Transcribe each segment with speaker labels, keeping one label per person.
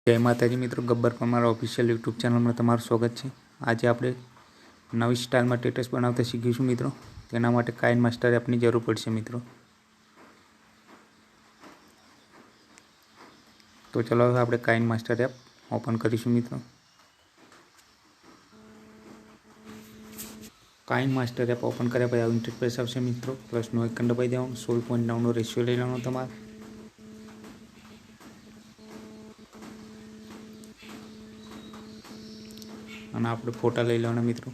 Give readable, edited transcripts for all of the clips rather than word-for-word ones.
Speaker 1: जय माताजी मित्रों, Gabbar Parmar official YouTube channel में तमारुं स्वागत है। आज आपणे नवी स्टाइल में टेटस बनावता शीखीशुं मित्रों। तेना माटे काइन मास्टर एपनी जरूर पड़शे मित्रों। तो चलो हवे आपणे काइन मास्टर एप ओपन करीशुं मित्रों। काइन मास्टर एप ओपन कर्या पछी आवुं इंटरफेस आवशे मित्रों। प्लसनुं आइकन दबावी देवानुं। 16.9 नो रेशियो लई लेवानो तमारे। અને આપણે ફોટા લઈ લેવાના મિત્રો।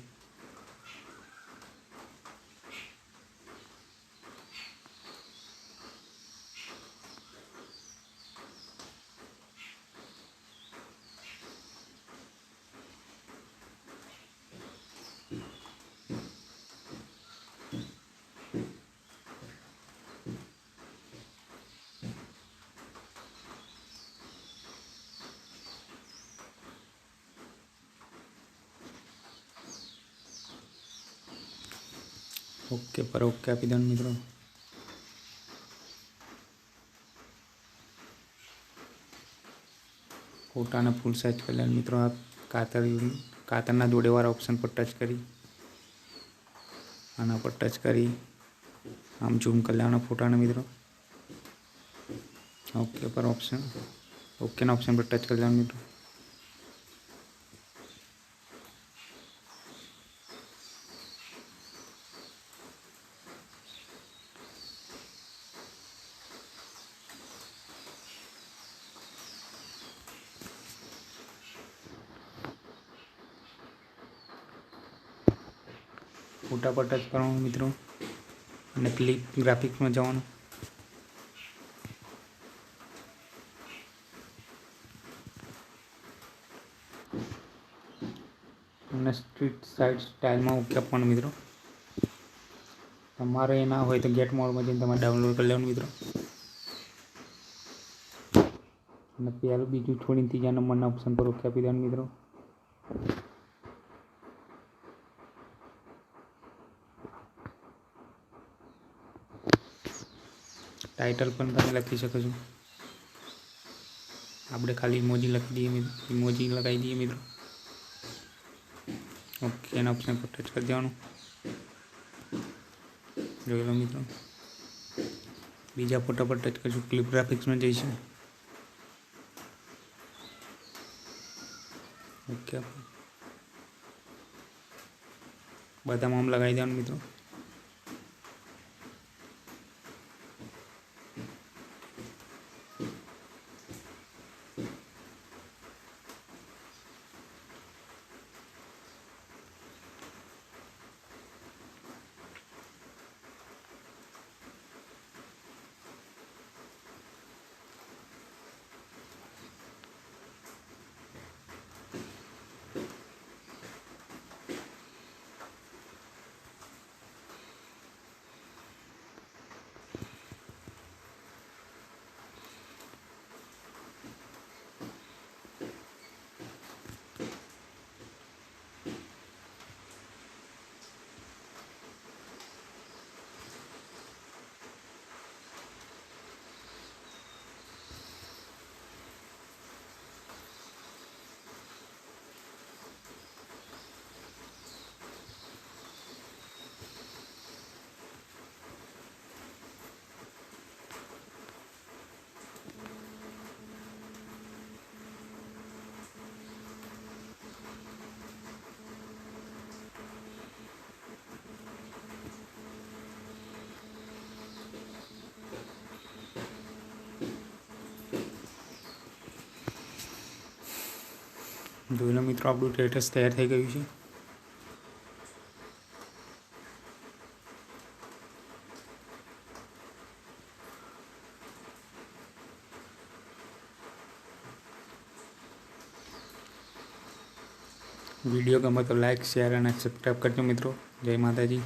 Speaker 1: ओके पर ओके आपी देवानुं मित्रों। फोटा ने फूल साइज कर लेवानुं मित्रों। आप कातरना जोड़ेवाळा ऑप्शन पर टच करी आना पर टच करी आम जूम कर लेवाना फोटा ने मित्रों। ओके पर ऑप्शन ओके ना ऑप्शन पर टच कर लेवानुं मित्रों। फोटा पर टच करवानुं मित्रों અને ક્લિક ગ્રાફિક્સ में જવાનું। અને સ્ટ્રીટ સાઇડ સ્ટાઇલમાં ઓકે આપવાનું મિત્રો। તમારે એ ના હોય તો ગેટ મોડમાં જઈને તમારે ડાઉનલોડ કરી લેવાનું મિત્રો। અને પહેલું બીજું છોડીને ત્રીજા નંબરના ઓપ્શન પર ઓકે આપી દેવાનું મિત્રો। टाइटल पर તમે લખી શકો છો। આપણે ખાલી ઇમોજી લખી દઈએ મિત્રો। ઇમોજી લગાવી દઈએ મિત્રો। ओके एना ऑप्शन पर टच कर देवानुं। જોઈ લો મિત્રો। બીજા ફોટા પર ટચ કરશું। ક્લિપ ગ્રાફિક્સ में જઈશું। ओके બધામાં આમ લગાવી દેવાનું મિત્રો। જોઈ લો મિત્રો આપણું સ્ટેટસ તૈયાર થઈ ગયું છે। વિડીયો ગમે તો લાઈક શેર અને સબસ્ક્રાઈબ કરજો મિત્રો। જય માતાજી।